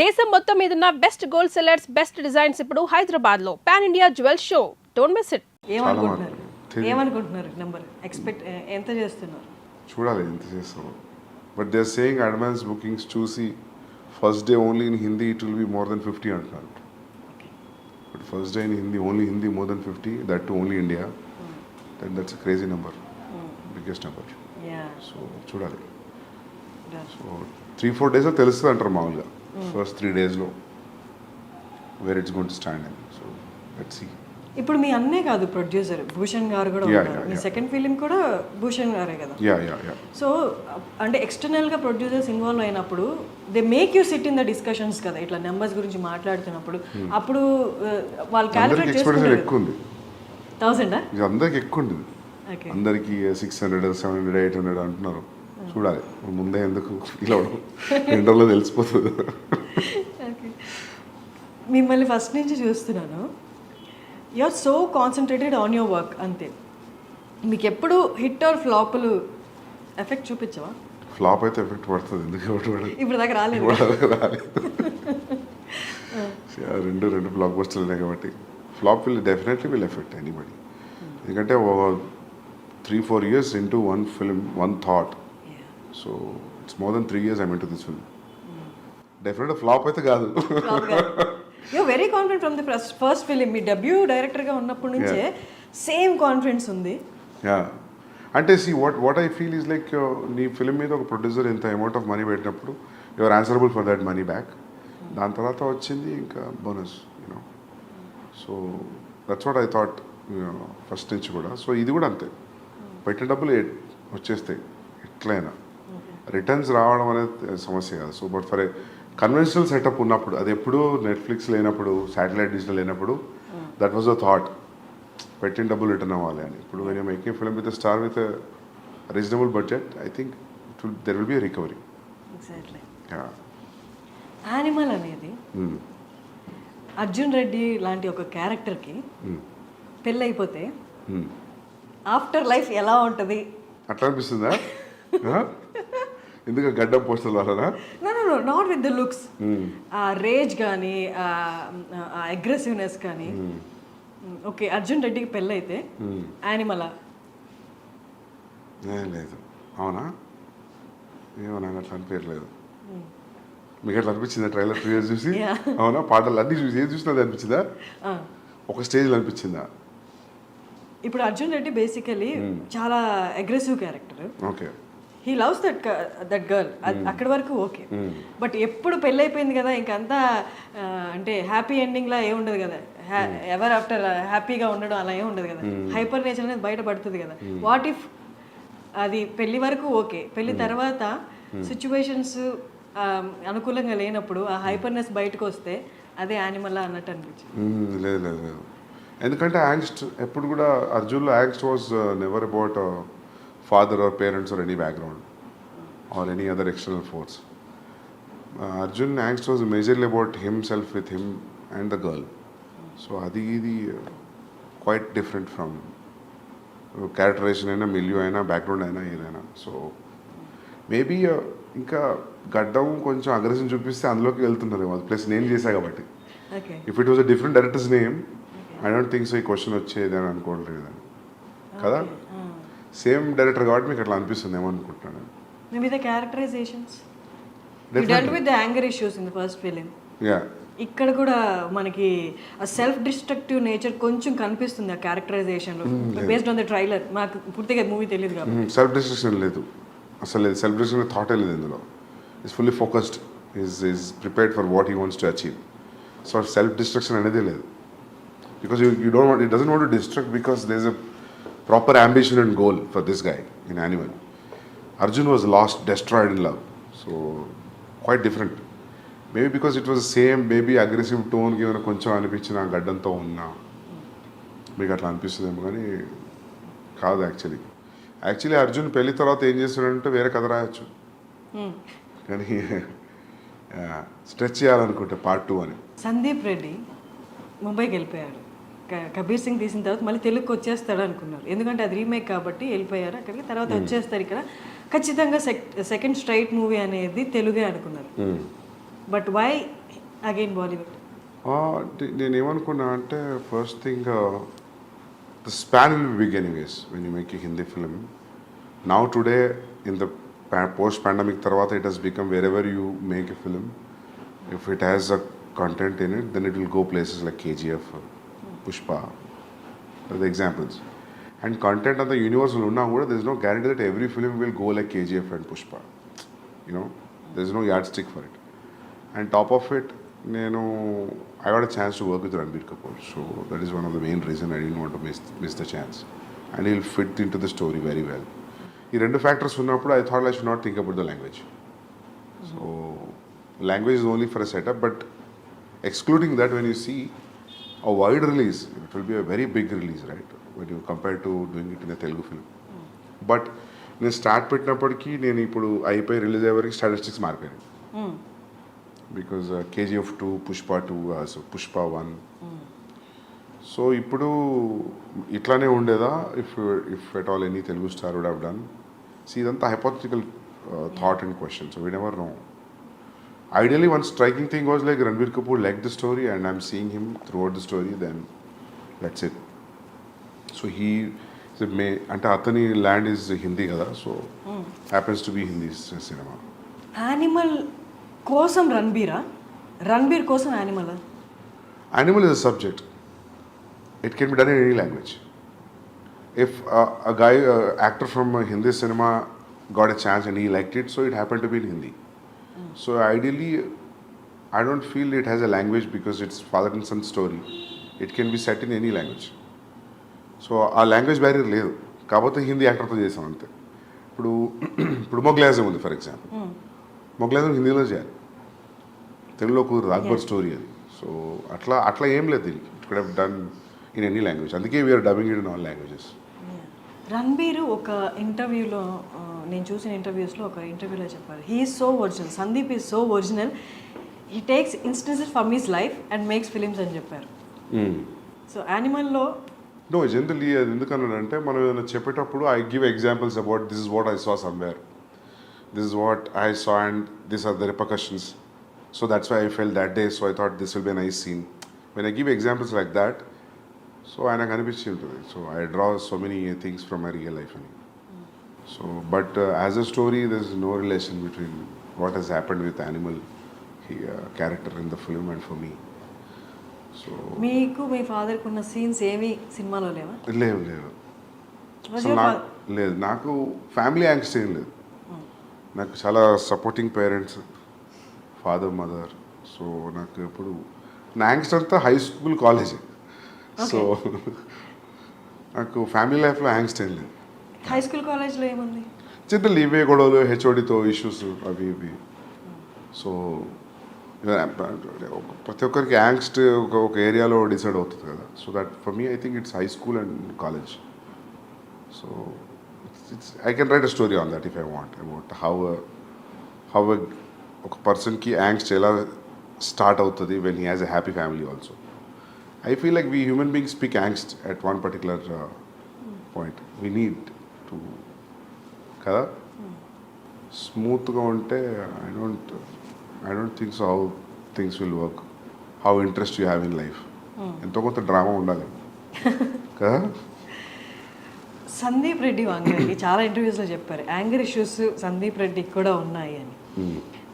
దేశం మొత్తం మీదున్న best gold sellers best designs ఇప్పుడు హైదరాబాద్ లో pan India jewel show. Don't miss it. ఏమనుకుంటున్నారు నెంబర్ ఎక్స్పెక్ట్ ఎంత చేస్తున్నారు? చూడాలి ఎంత చేస్తామో. But they are saying advance bookings చూసి first day only in Hindi it will be more than 50 అంటున్నారు. But first day in Hindi only Hindi more than 50, that too only India. That's a crazy number, biggest number. So చూడాలి. So 3-4 days తెలుస్తుంది అంటారు మామూలుగా. First 3 daysలో where it's going to stand and so let's see. ఇప్పుడు మీ అన్నే కాదు ప్రొడ్యూసర్, భూషణ్ గారు కూడా ఉన్నారు. మీ సెకండ్ ఫిలిం కూడా భూషణ్ గారే కదా. సో అంటే ఎక్స్టర్నల్ గా ప్రొడ్యూసర్స్ ఇన్వాల్వ్ అయినప్పుడు they make you SIT in the discussions కదా, ఇట్లా నెంబర్స్ గురించి మాట్లాడుతున్నప్పుడు. అప్పుడు వాళ్ళు క్యాలిక్యులేట్ చేసుకుంటారు. ఎక్కువ ఉంది 1000 ఇది అందరికి ఎక్కువ ఉంటుంది. అందరికి 600, 700, 800 అంటున్నారు. చూడాలి ముందే ఎందుకు ఇలా రెండోలో తెలిసిపోతుంది. మిమ్మల్ని ఫస్ట్ నుంచి చూస్తున్నాను, you are so concentrated on your work అంతే. మీకు ఎప్పుడు హిట్ ఆర్ ఫ్లాప్లు ఎఫెక్ట్ చూపించవా? ఫ్లాప్ అయితే ఎఫెక్ట్ పడుతుంది. ఎందుకు ఇప్పుడు దాకా రాలేదు. రెండు బ్లాక్ బస్టర్లు ఉన్నాయి కాబట్టి flop definitely will effect anybody. ఎందుకంటే 3-4 years into one film, one thought. So it's more than 3 years I'm into this film. Definitely flop అయితే కాదు. You're very confident from the first film. Me debut డైరెక్టర్గా ఉన్నప్పటి నుంచే same confidence ఉంది. అంటే see what I feel is like నీ film మీద ఒక ప్రొడ్యూసర్ ఎంత అమౌంట్ ఆఫ్ మనీ పెట్టినప్పుడు you are answerable for that money back. దాని తర్వాత వచ్చింది ఇంకా bonus, you know. So that's what I thought first నుంచి కూడా. సో ఇది కూడా అంతే, పెట్టిన డబ్బులు వచ్చేస్తాయి ఎట్లయినా. రిటర్న్స్ రావడం అనేది సమస్య కాదు. So but for a conventional setup ఉన్నప్పుడు, అది ఎప్పుడు నెట్ఫ్లిక్స్ లేనప్పుడు, శాటిలైట్ డిజిటల్ లేనప్పుడు, దట్ వాజ్ అ థాట్, పెట్టిన డబ్బులు రిటర్న్ అవ్వాలి అని. ఇప్పుడు when you making film with star with reasonable budget, I think there will be a recovery. Animal అనేది అర్జున్ రెడ్డి లాంటి ఒక క్యారెక్టర్కి పెళ్ళి అయిపోతే ఆఫ్టర్ లైఫ్ ఎలా ఉంటుంది అట్లా అనిపిస్తుందా? ఎందుకు గడ్డం పోస్టర్ల వలన? No not with the looks, ఆ రేజ్ కానీ ఆ అగ్రెసివ్నెస్ కానీ. ఓకే, అర్జున్ రెడ్డికి పెళ్ళి అయితే యానిమల్ లేదు. అవునా? ఏమో నాకు అట్లా అనిపించలేదు. మీకు అట్లా అనిపించిందా ట్రైలర్ 3 years చూసి? అవునా? పాటలు అన్నీ చూసి ఏది చూసినా అది అనిపించిందా? ఒక స్టేజ్లో అనిపించిందా? ఇప్పుడు అర్జున్ రెడ్డి బేసికలీ చాలా aggressive character. Okay, he loves that girl. అక్కడి వరకు ఓకే. బట్ ఎప్పుడు పెళ్ళి అయిపోయింది కదా, ఇంకంతా అంటే హ్యాపీ ఎండింగ్ లా ఏముండదు కదా, ఎవర్ ఆఫ్టర్ హ్యాపీగా ఉండడం అలా ఏముండదు కదా. హైపర్ నేచర్ అనేది బయటపడుతుంది కదా. వాట్ ఇఫ్ అది పెళ్లి వరకు ఓకే, పెళ్లి తర్వాత సిచ్యువేషన్స్ అనుకూలంగా లేనప్పుడు ఆ హైపర్నెస్ బయటకు వస్తే అదే యానిమల్ అన్నట్టు అనిపించింది. లేదు లేదు లేదు, ఎందుకంటే యాంగ్స్ట్ ఎప్పుడు కూడా అర్జున్లో angst was never about father or parents or any background or any other external force. Arjun angst was majorly about himself with him and the girl. So adi quite different from characterization aina, milieu aina, background aina, aina. So maybe ఇంకా గడ్డం కొంచెం aggression చూపిస్తే అందులోకి వెళ్తున్నారు. Plus నేను చేశా కాబట్టి. If it was a different directors name, I don't think so ఈ క్వశ్చన్ వచ్చేది అని అనుకోవట్లేదు కదా. సేమ్ డైరెక్టర్ కాబట్టి మీకు అట్లా అనిపిస్తుంది ఏమనుకుంటున్నాను. Maybe the characterisations you dealt with the anger issues in the first film. ఇక్కడ కూడా మనకి ఆ సెల్ఫ్ డిస్ట్రక్టివ్ నేచర్ కొంచెం కనిపిస్తుంది ఆ క్యారెక్టరైజేషన్ లో, బేస్డ్ ఆన్ ద ట్రైలర్. నాకు పూర్తిగా మూవీ తెలియదు కాబట్టి. సెల్ఫ్ డిస్ట్రక్షన్ లేదు అసలు, లేదు. సెల్ఫ్ డిస్ట్రక్షన్ థాటే లేదు ఇందులో. Is fully focused, is prepared for what he wants to achieve. So self destruction అనేది లేదు. Because you don't want, it doesn't want to destruct because there is a proper ambition and goal for this guy in Animal. Arjun was lost, destroyed in love, so quite different. Maybe because it was the same, maybe aggressive tone given koncham anipinchina gaddanto unna meeku atla anipistudemo gaani kaadu. Actually Arjun pelli tarvata em chestadante vere kada rayachu కానీ stretch చేయాలనుకుంటే part 2 అని. సందీప్ రెడ్డి ముంబైకి వెళ్ళిపోయాడు. కబీర్ సింగ్ తీసిన తర్వాత మళ్ళీ తెలుగుకి వచ్చేస్తాడు అనుకున్నారు, ఎందుకంటే అది రీమేక్ కాబట్టి వెళ్ళిపోయారు అక్కడికి. తర్వాత వచ్చేస్తారు ఇక్కడ, ఖచ్చితంగా సెకండ్ స్ట్రైట్ మూవీ అనేది తెలుగే అనుకున్నారు. But why again Bollywood. నేను ఏమనుకున్నా అంటే first thing the span will be big anyways when you make a Hindi film. Now today in the post-pandemic tarvata it has become wherever you make a film, if it has a content in it, then it will go places like KGF, Pushpa, are the examples. And content of the universal unna kuda there is no guarantee that every film will go like KGF and Pushpa. You know, there is no yardstick for it. And top of it, I got a chance to work with Ranbir Kapoor, so that is one of the main reason I didn't want to miss the chance. And he'll fit into the story very well. ఈ రెండు factors ఉన్నప్పుడు I thought I should not think about the language. So language is only for a setup, but excluding that, when you see a wide release, it will be a very big release, right? When you compare to doing it in a Telugu film. But నేను start పెట్టినప్పటికీ నేను ఇప్పుడు అయిపోయి release అయ్యే వరకు statistics మారిపోయాను. Because KGF 2, Pushpa 2, so Pushpa 1. So ఇప్పుడు ఇట్లానే ఉండేదా if at all any Telugu star would have done. So ఇదంతా hypothetical thought and question, so we never know. Ideally, one striking thing was like Ranbir Kapoor liked the story and I'm seeing him throughout the story, then that's it. So he అంటే అతని land is Hindi కదా, so happens to be Hindi cinema. Animal కోసం రణబీర్ కోసం animal. Animal is a subject. It can be done in any language. If a guy, actor from Hindi cinema got a chance and he liked it, so it happened to be in Hindi. So ideally, I don't feel it has a language because it's father and son story. It can be set in any language. So ఆ language barrier లేదు కాకపోతే హిందీ యాక్టర్తో చేసాం అంతే. ఇప్పుడు మొగ్లాజం ఉంది for example, మొగ్లాజం హిందీలో చేయాలి, తెలుగులో కుదరదు, అక్బర్ స్టోరీ అది. సో అట్లా ఏం లేదు దీనికి, it could have done in any language, అందుకే we're dubbing it in all languages. Ranbir ఒక ఇంటర్వ్యూలో, నేను చూసిన ఇంటర్వ్యూస్లో ఒక ఇంటర్వ్యూలో చెప్పారు, he is so original, Sandeep is so original, he takes instances from his life and makes films అని చెప్పారు. సో యానిమల్లో నో జనరల్లీ అది ఎందుకన్నానంటే మనం ఏదైనా చెప్పేటప్పుడు I give examples about this is what I saw somewhere, this is what I saw and this are the repercussions, so that's why I fell that day, so I thought this will be nice scene. When I give examples like that, so ఆయనకు అనిపించి ఉంటుంది, so I draw so many things from my real life అని. So but as a story there is no relation between what has happened with Animal character in the film and for me. సో మీకు మీ ఫాదర్కి ఉన్న scenes ఏమి సినిమాలో లేవా? లేవు లేదు, నాకు ఫ్యామిలీ యాంగ్స్ట్ ఏం లేదు, నాకు చాలా supporting parents, father mother. So నాకు ఎప్పుడు నా యాంగ్స్ట్ అంతా హై స్కూల్ కాలేజే, సో నాకు ఫ్యామిలీ లైఫ్లో యాంగ్స్ట్ ఏం లేదు. హై స్కూల్ కాలేజ్లో ఏముంది? చిన్న ఇవే గొడవలు, హెచ్ఓడితో ఇష్యూస్ అవి ఇవి. సో ప్రతి ఒక్కరికి యాంగ్స్ట్ ఒక ఏరియాలో డిసైడ్ అవుతుంది కదా, so that for me I think it's high school and college. So it's I can write a story on that if I want about how ఒక పర్సన్కి యాంగ్స్ట్ ఎలా స్టార్ట్ అవుతుంది when he has a happy family also. I feel like we human beings speak angst at one particular point. We need to kada smooth ga unte I don't think so how things will work, how interest you have in life. Ento konta drama undali kada. Sandeep Reddy వాంగకి చాలా ఇంటర్వ్యూస్లో చెప్పారు anger issues Sandeep రెడ్డికి కూడా ఉన్నాయి అని.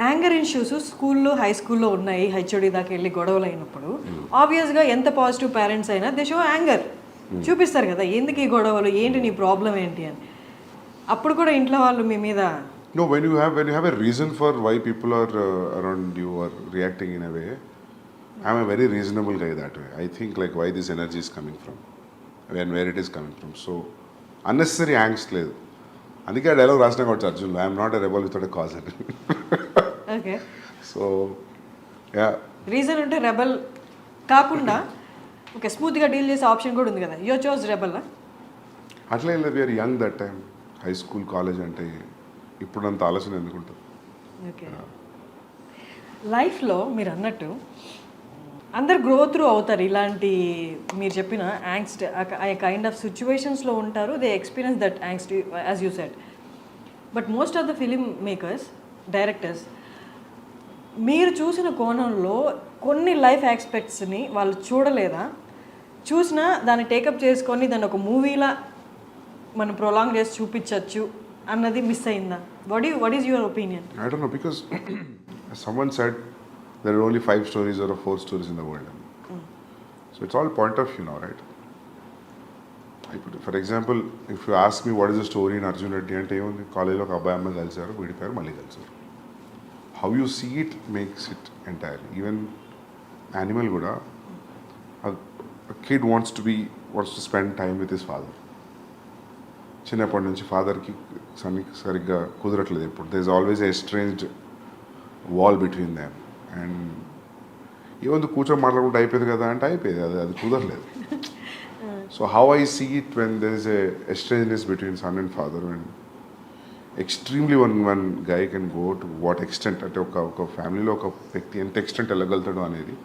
Anger issues స్కూల్లో high స్కూల్లో ఉన్నాయి, హెచ్ఓడి దాకా వెళ్ళి గొడవలు అయినప్పుడు ఆబ్వియస్గా ఎంత పాజిటివ్ పేరెంట్స్ అయినా దే షో యాంగర్, చూపిస్తారు కదా ఎందుకు ఈ గొడవలు, ఏంటి నీ ప్రాబ్లం ఏంటి అని. అప్పుడు కూడా ఇంట్లో వాళ్ళు మీ మీద No, when you have a reason for why people are around you or reacting in a way, I'm a very reasonable guy that way. I think like why this energy is coming from and where it is coming from. So unnecessary angst లేదు. అందుకే ఆ dialogue రాసిన కాబట్టి అర్జున్లో I'm not a rebel without a cause అని. Okay, so yeah reason ఉంటే rebel కాకుండా okay స్మూత్గా డీల్ చేసే ఆప్షన్ కూడా ఉంది కదా, యూ చోజ్ రెబల్. అట్లా ఏం లేదు, we're young that time, high school college అంటే ఇప్పుడంత ఆలోచన ఎందుకుంటుంది. ఓకే, లైఫ్లో మీరు అన్నట్టు అందరు గ్రో త్రూ అవుతారు, ఇలాంటి మీరు చెప్పిన యాంగ్స్ట్ ఆ కైండ్ ఆఫ్ సిచ్యువేషన్స్లో ఉంటారు, they experience that angst as you said. But most of the film makers, directors మీరు చూసిన కోణంలో కొన్ని లైఫ్ ఆస్పెక్ట్స్ని వాళ్ళు చూడలేదా, చూసినా దాన్ని టేకప్ చేసుకొని దాన్ని ఒక మూవీలా మనం ప్రొలాంగ్ చేసి చూపించవచ్చు అన్నది మిస్ అయిందా? What is your opinion? I don't know, because someone said there are only 5 stories or 4 stories in the world. So it's all point of view now, right? For example, if you ask me what is the story in Arjun Reddy అంటే ఏముంది, కాలేజ్లో ఒక అబ్బాయి అమ్మాయి కలిసారు, విడిపోయారు, మళ్ళీ కలిసారు. How you see it makes it entirely. Even Animal కూడా kid wants to spend time with his father. చిన్నప్పటి నుంచి ఫాదర్కి సరిగ్గా కుదరట్లేదు ఎప్పుడు. There is always a estranged wall between them. And ఏముంది కూర్చొని మాట్లాడుకుంటే అయిపోయింది కదా అంటే అయిపోయింది, అది కుదరలేదు. So how I see it when there is a estrangeness between son and father, and extremely one guy can go to what extent, అంటే ఒక ఫ్యామిలీలో ఒక వ్యక్తి ఎంత ఎక్స్టెంట్ వెళ్ళగలుగుతాడు అనేది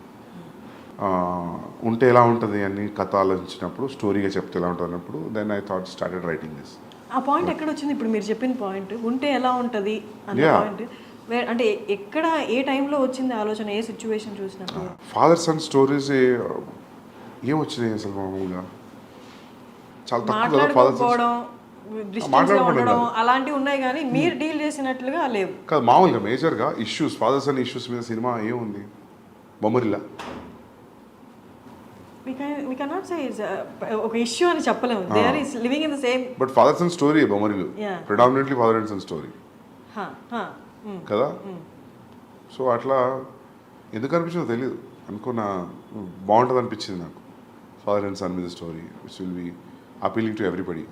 ఉంటే ఎలా ఉంటుంది అని కథ ఆలోచించినప్పుడు, స్టోరీగా చెప్తే ఎలా ఉంటుంది అన్నప్పుడు then I thought started writing this. ఆ పాయింట్ ఎక్కడ వచ్చింది? ఇప్పుడు మీరు చెప్పిన పాయింట్ ఉంటే ఎలా ఉంటుంది అనే పాయింట్ అంటే ఎక్కడ, ఏ టైంలో వచ్చింది ఆలోచన, ఏ సిచ్యువేషన్ చూసినప్పుడు? ఫాదర్ సన్ స్టోరీస్ ఏం వచ్చినాయి అసలు మామూలుగా చాలా తక్కువ కదా. ఫాదర్ మాట్లాడుకోవడం అలాంటివి ఉన్నాయి కానీ మీరు డీల్ చేసినట్లుగా లేవు కదా. మామూలుగా మేజర్గా ఇష్యూస్, ఫాదర్ సన్ ఇష్యూస్ మీద సినిమా ఏముంది, బొమ్మరిల్లా. we cannot say it's ఒక ఇష్యూ అని చెప్పలేము. they are living in the same, but father son story Bommarillu predominantly father and son story కదా. సో అట్లా ఎందుకు అనిపించిందో తెలియదు, అనుకున్నా బాగుంటుంది అనిపించింది నాకు. ఫాదర్ అండ్ సన్ మీద story which will be appealing to everybody,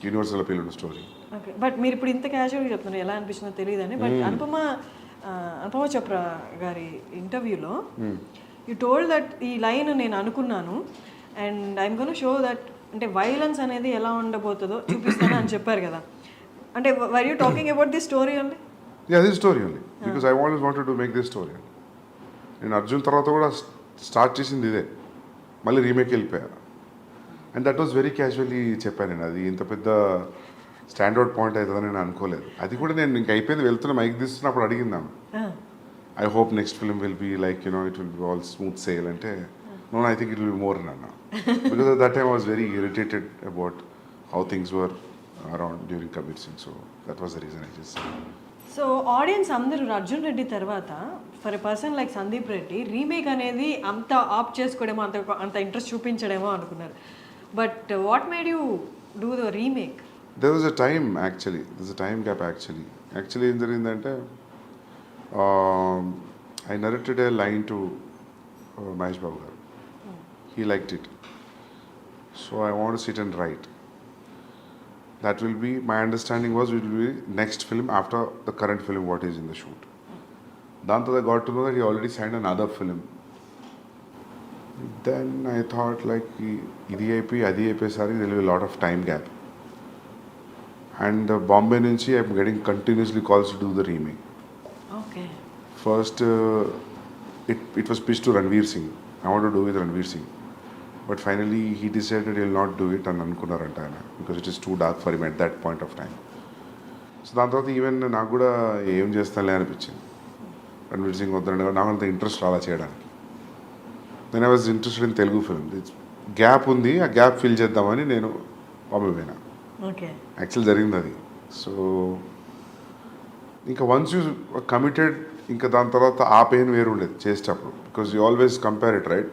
universal appeal to story. Okay, but మీరు ఇప్పుడు ఇంత క్యాజువల్గా చెప్తున్నారు, ఎలా అనిపించిందో తెలియదని. బట్ అనుపమ చోప్రా గారి ఇంటర్వ్యూలో యూ టోల్డ్ దట్ ఈ లైన్ నేను అనుకున్నాను and I'm gonna show that, అంటే వైలెన్స్ అనేది ఎలా ఉండబోతుందో చూపిస్తాను అని చెప్పారు కదా. అంటే were you talking about this story only? This story only because I always wanted to make this story. నేను అర్జున్ తర్వాత కూడా స్టార్ట్ చేసింది ఇదే, మళ్ళీ రీమేక్ వెళ్ళిపోయా. And that was very casually చెప్పాను నేను. అది ఇంత పెద్ద స్టాండర్డ్ పాయింట్ అవుతుందని నేను అనుకోలేదు. అది కూడా నేను ఇంక అయిపోయింది, వెళ్తున్నా మైక్ తీస్తున్నప్పుడు అడిగిందాము, I hope next film will be like it will be all smooth sail అంటే, no I think it will be more అన్న. Because that time I was very irritated about how things were around during Kabir Singh. So that was the reason I just. So audience అందరూ అర్జున్ రెడ్డి తర్వాత for a person like Sandeep Reddy remake అనేది అంత ఆప్ చేసుకోవడేమో, అంత interest చూపించడేమో అనుకున్నారు. But what made you do the remake? There was a time actually, there is a time gap actually ఏం జరిగిందంటే, I narrated a line to Mahesh Babu garu. He liked it. So I want to sit and write. That will be, my understanding was it will be next film after the current film what is in the shoot. Then I got to know that he already signed another film. Then I thought like, idi ayipoyesari there will be a lot of time gap. And Bombay nunchi I am getting continuously calls to do the remake. Okay. First, it was pitched to Ranveer Singh. I want to do with Ranveer Singh. But finally, he decided he will not do it and Ankunaranta because it is too dark for him at that point of time. So, దాని తర్వాత even నాకు కూడా ఏం చేస్తానులే అనిపించింది. రణ్వీర్ సింగ్ వద్దండి, నాకు అంత ఇంట్రెస్ట్ రాలా చేయడానికి. Then I was interested in Telugu film. Gap ఉంది, ఆ గ్యాప్ ఫిల్ చేద్దామని నేను బాంబే పోయినా. ఓకే, యాక్చువల్ జరిగింది అది. సో ఇంకా వన్స్ యూ కమిటెడ్, ఇంకా దాని తర్వాత ఆ పెయిన్ వేరు ఉండేది చేసేటప్పుడు. Because you always compare it, right?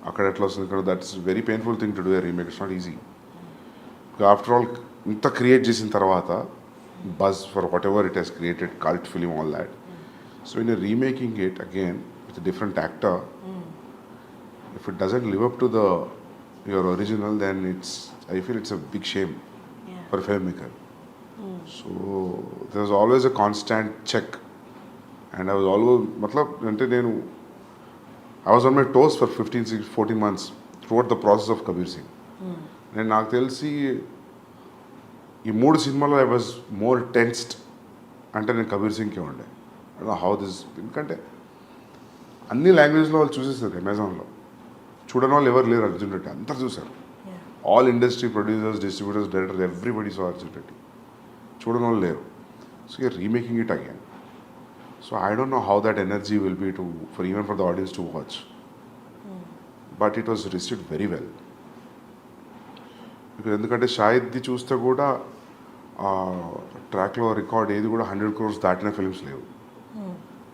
అక్కడ ఎట్లా వస్తుంది, ఇక్కడ that is very painful thing to do a remake. It's not easy. After all ఇంత క్రియేట్ చేసిన తర్వాత buzz for whatever it has created, cult film, all that. So in remaking it again with different actor, if it doesn't live up to the your original, then I feel it's a big shame for film maker. So there was always a constant check, and I was always అంటే నేను I was on my toes for 14 months throughout the process of Kabir Singh. నేను నాకు తెలిసి ఈ 3 సినిమాలో I was more tensed అంటే నేను కబీర్ సింగ్కే ఉండే. హౌ దిస్, ఎందుకంటే అన్ని లాంగ్వేజ్లో వాళ్ళు చూసేస్తారు. అమెజాన్లో చూడని వాళ్ళు ఎవరు లేరు. అర్జున్ రెడ్డి అందరు చూసారు. All industry producers, distributors, directors, everybody so Arjun Reddy. చూడని వాళ్ళు లేరు. So you're remaking it again. So I don't know how that energy will be for even for the audience to watch. But it was received very well. Because ఎందుకంటే షాహిద్ది చూస్తే కూడా ట్రాక్లో record ఏది కూడా 100 crores దాటిన ఫిల్మ్స్ లేవు.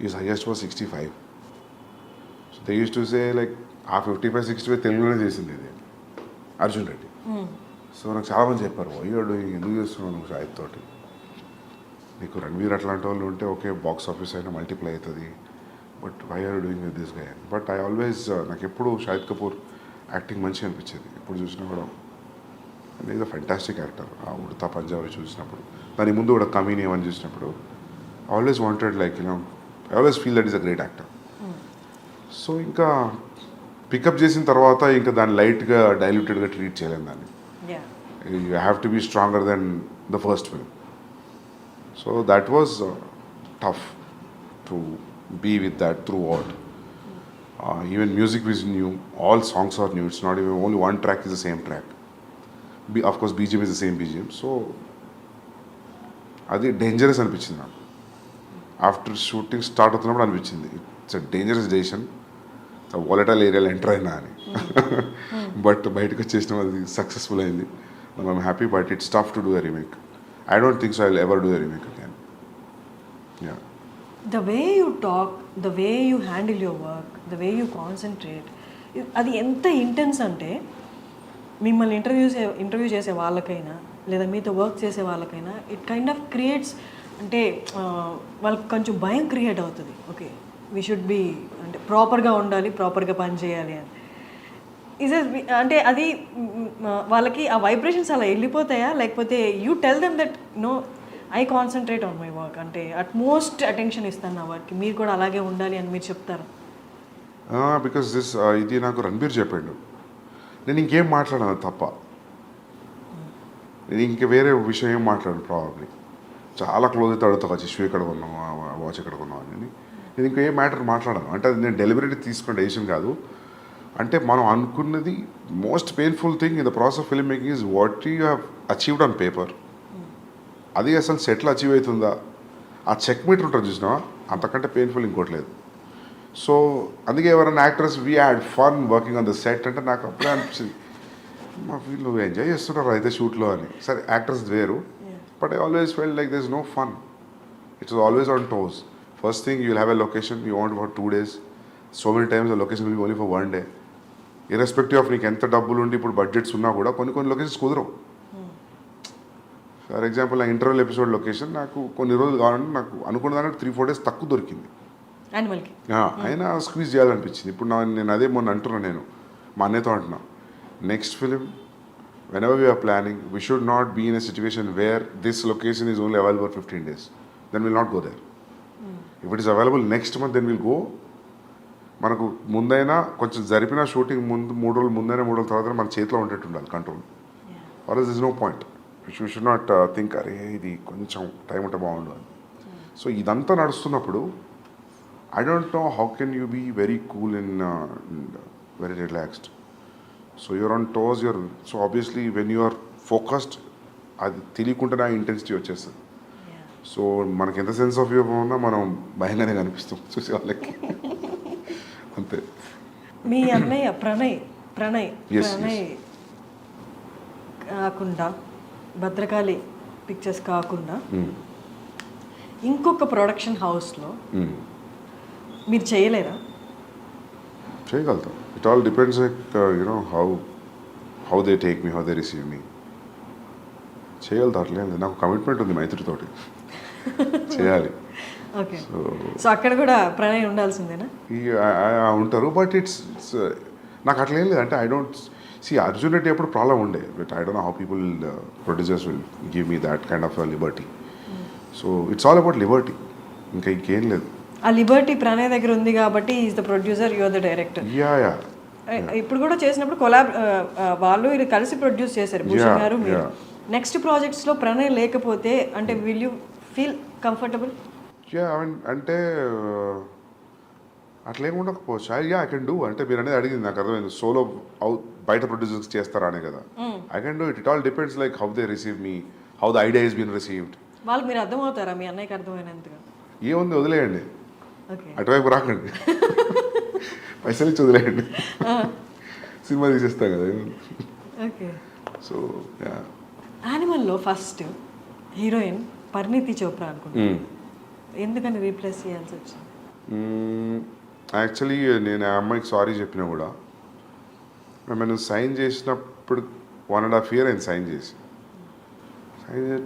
Is highest was 65. So they use to say like ఆ 55-65 తెలుగులోనే చేసింది ఇది అర్జున్ రెడ్డి. సో నాకు చాలామంది చెప్పారు అయ్యాడు ఎందుకు చేస్తున్నావు నువ్వు షాహిద్ తోటి, నీకు రణ్వీర్ అట్లాంటి వాళ్ళు ఉంటే ఓకే బాక్స్ ఆఫీస్ అయినా మల్టిప్లై అవుతుంది, but why are doing with this guy. But I always నాకు ఎప్పుడు షాహిద్ కపూర్ యాక్టింగ్ మంచిగా అనిపించేది. ఎప్పుడు చూసినా కూడా ఈజ్ అ ఫెంటాస్టిక్ యాక్టర్. ఆ ఉడతా పంజాబీ చూసినప్పుడు, దాని ముందు కూడా కమీని ఏమని చూసినప్పుడు always wanted like I always feel that is a great actor. So ఇంకా పికప్ చేసిన తర్వాత ఇంకా దాన్ని లైట్గా డైల్యూటెడ్గా ట్రీట్ చేయలేము దాన్ని. You have to be stronger than the first film. So that was tough to be with that throughout. Even music was new, all songs are new. It's not even only one track is the same track. Of course, BGM is the same BGM. So, అది dangerous అనిపించింది నాకు. After shooting start అవుతున్నప్పుడు అనిపించింది it's a dangerous decision, volatile ఏరియాలో enter అయినా అని. But బయటకు వచ్చేసిన అది సక్సెస్ఫుల్ అయింది. I'm happy, but it's tough to do a remake. I don't think so I'll ever do a remake again. Yeah. The way you talk, the way you handle your work, the way you concentrate, అది ఎంత intense అంటే మిమ్మల్ని interview చేసే వాళ్ళకైనా లేదా మీతో work చేసే వాళ్ళకైనా ఇట్ కైండ్ ఆఫ్ క్రియేట్స్ అంటే వాళ్ళకి కొంచెం భయం క్రియేట్ అవుతుంది. ఓకే వీ షుడ్ బి అంటే ప్రాపర్గా ఉండాలి, ప్రాపర్గా పని చేయాలి అని. అంటే అది వాళ్ళకి ఆ వైబ్రేషన్స్ అలా వెళ్ళిపోతాయా, లేకపోతే you tell them that no I concentrate on my work, అంటే అట్మోస్ట్ అటెన్షన్ ఇస్తాను నా వర్క్కి, మీరు కూడా అలాగే ఉండాలి అని మీరు చెప్తారు? బికాస్ ఇది నాకు రణబీర్ చెప్పాడు. నేను ఇంకేం మాట్లాడాను తప్ప, నేను ఇంక వేరే విషయం ఏం మాట్లాడాను. ప్రాబబ్లీ చాలా క్లోజ్ అయితే అడుగుతా వచ్చి షూ ఎక్కడ కొన్నావు, వాచ్ ఎక్కడ కొన్నావు అని. నేను ఇంకా ఏ మ్యాటర్ మాట్లాడాను అంటే అది నేను డెలిబరేట్లీ తీసుకున్న డెసిషన్ కాదు. అంటే మనం అనుకున్నది most painful thing in the process of film making is what you have achieved on paper. అది అసలు సెట్లో అచీవ్ అవుతుందా, ఆ చెక్ మీటర్ ఉంటుంది చూసినా, అంతకంటే పెయిన్ఫుల్ ఇంకోటి లేదు. సో అందుకే ఎవరైనా actors we had fun working on the set అంటే నాకు అప్పుడే అనిపించింది మా వీళ్ళు ఎంజాయ్ చేస్తున్నారు అయితే షూట్లో అని. సరే యాక్టర్స్ వేరు, but I always felt like there is no fun. It's always on toes. First thing you will have a location you want for 2 days. So many times the location will be only for 1 day. Irrespective of నీకు ఎంత డబ్బులు ఉండి ఇప్పుడు budgets ఉన్నా కూడా కొన్ని locations కుదరవు. For example నా ఇంటర్వెల్ ఎపిసోడ్ లొకేషన్ నాకు కొన్ని రోజులు కావాలంటే నాకు అనుకున్న దానికి 3-4 days తక్కువ దొరికింది. అయినా స్క్వీజ్ చేయాలనిపించింది. ఇప్పుడు నేను అదే మొన్న అంటున్నాను, నేను మా అన్నయ్యతో అంటున్నా, next film whenever we are planning we should not be in a situation where this location is only available for 15 days, then we'll not go there. If it is available next month then we'll go. మనకు ముందైనా కొంచెం జరిపిన shooting ముందు 3 రోజులు ముందైనా 3 రోజుల తర్వాత మన చేతిలో ఉండేట్టు ఉండాలి control. Or else is no point. You should not think అరే ఇది కొంచెం టైం ఉంటే బాగుండు అని. సో ఇదంతా నడుస్తున్నప్పుడు I don't know how can you be very cool and very relaxed. So you're on toes, so obviously when you are focused అది తెలియకుండానే ఆ ఇంటెన్సిటీ వచ్చేస్తుంది. సో మనకి ఎంత సెన్స్ ఆఫ్ హ్యూమర్ ఉన్నా మనం భయంగానే కనిపిస్తాం చూసే వాళ్ళకి. అంతే. మీ అన్నయ్య ప్రణయ్ కాకుండా భద్రకాళి పిక్చర్స్ కాకుండా ఇంకొక ప్రొడక్షన్ హౌస్లో మీరు చేయలేదా? చేయగలుగుతాం. It all depends like you know how they take me, how they receive me. చేయగలుగుతా, అట్లేదు. నాకు కమిట్మెంట్ ఉంది మైత్రితోటి చేయాలి. ఓకే. సో అక్కడ కూడా ప్రణయ్ ఉండాల్సిందేనా? ఉంటారు, బట్ ఇట్స్ నాకు అట్లా ఏం లేదు. అంటే I don't see Arjun Reddy ఎప్పుడు ప్రాబ్లం ఉండే, but I don't know how people producers will give me that kind of liberty. So it's all about liberty, ఇంకా ఇంకేం లేదు. ఆ లిబర్టీ ప్రణయ్ దగ్గర ఉంది కాబట్టి is the producer, you are the director. Yeah. ఇప్పుడు కూడా చేసినప్పుడు వాళ్ళు ఇది కలిసి ప్రొడ్యూస్ చేశారు భూషణ్ గారు మీరు. నెక్స్ట్ ప్రాజెక్ట్స్లో ప్రణయ్ లేకపోతే అంటే విల్ యూ ఫీల్ కంఫర్టబుల్? అంటే అట్లేం ఉండకపోవచ్చు. I can do. అంటే మీరు అనేది అడిగింది నాకు అర్థమైంది. సోలో బయట ప్రొడ్యూసర్స్ చేస్తారా అనే కదా. I can do it. It all depends like how they receive me, how the idea is been received. వాళ్ళకి మీరు అర్థమవుతారా? మీ అన్నయ్యకి అర్థమైనంతగా ఏముంది, వదిలేయండి. ఓకే అటువైపు రాకండి, పైసలు ఇచ్చి వదిలేయండి, సినిమా తీసేస్తాం కదా. ఓకే. సో యానిమల్లో ఫస్ట్ హీరోయిన్ పరిణీతి చోప్రా అనుకుంటా, ఎందుకని రీప్లేస్ చేయాల్సి వచ్చింది? యాక్చువల్లీ నేను ఆ అమ్మాయికి సారీ చెప్పినా కూడా, నేను సైన్ చేసినప్పుడు 1.5 year అయింది సైన్ చేసి.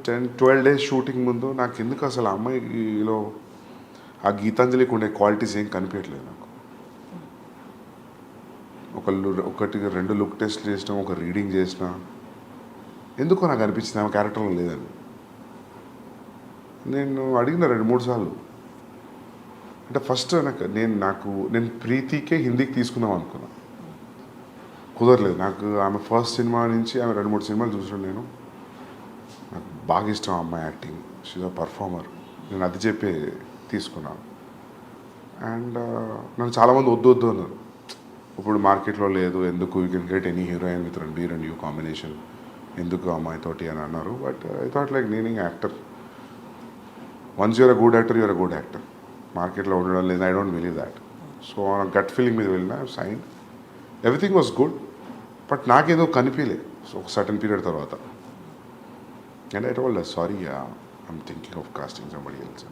10-12 days షూటింగ్ ముందు నాకు ఎందుకు అసలు ఆ అమ్మాయిలో ఆ గీతాంజలికి ఉండే క్వాలిటీస్ ఏం కనిపించట్లేదు నాకు. ఒకటి 2 లుక్ టెస్ట్లు చేసినా, ఒక రీడింగ్ చేసినా, ఎందుకో నాకు అనిపించింది ఆమె క్యారెక్టర్లో లేదని. నేను అడిగిన 2-3 సార్లు. అంటే ఫస్ట్ నేను ప్రీతికే హిందీకి తీసుకుందాం అనుకున్నా, కుదరలేదు నాకు. ఆమె ఫస్ట్ సినిమా నుంచి ఆమె 2-3 సినిమాలు చూసాను నేను. నాకు బాగా ఇష్టం ఆ అమ్మాయి యాక్టింగ్, షీజ్ అ పర్ఫార్మర్. నేను అది చెప్పి తీసుకున్నాను. అండ్ నన్ను చాలామంది వద్దు అన్నారు, ఇప్పుడు మార్కెట్లో లేదు, ఎందుకు, you can get any heroine with Ranbir and you combination, ఎందుకు అమ్మాయితోటి అని అన్నారు. బట్ ఐ థాట్ లైక్ నేనింగ్ actor, once you're a good actor you're a good actor. మార్కెట్లో ఉండడం లేదు, I don't believe that. So gut feeling మీద వెళ్ళిన, sign, everything was good. But నాకేదో కనిపించలే సో ఒక సర్టన్ పీరియడ్ తర్వాత. And I told sorry, I'm thinking of casting somebody else.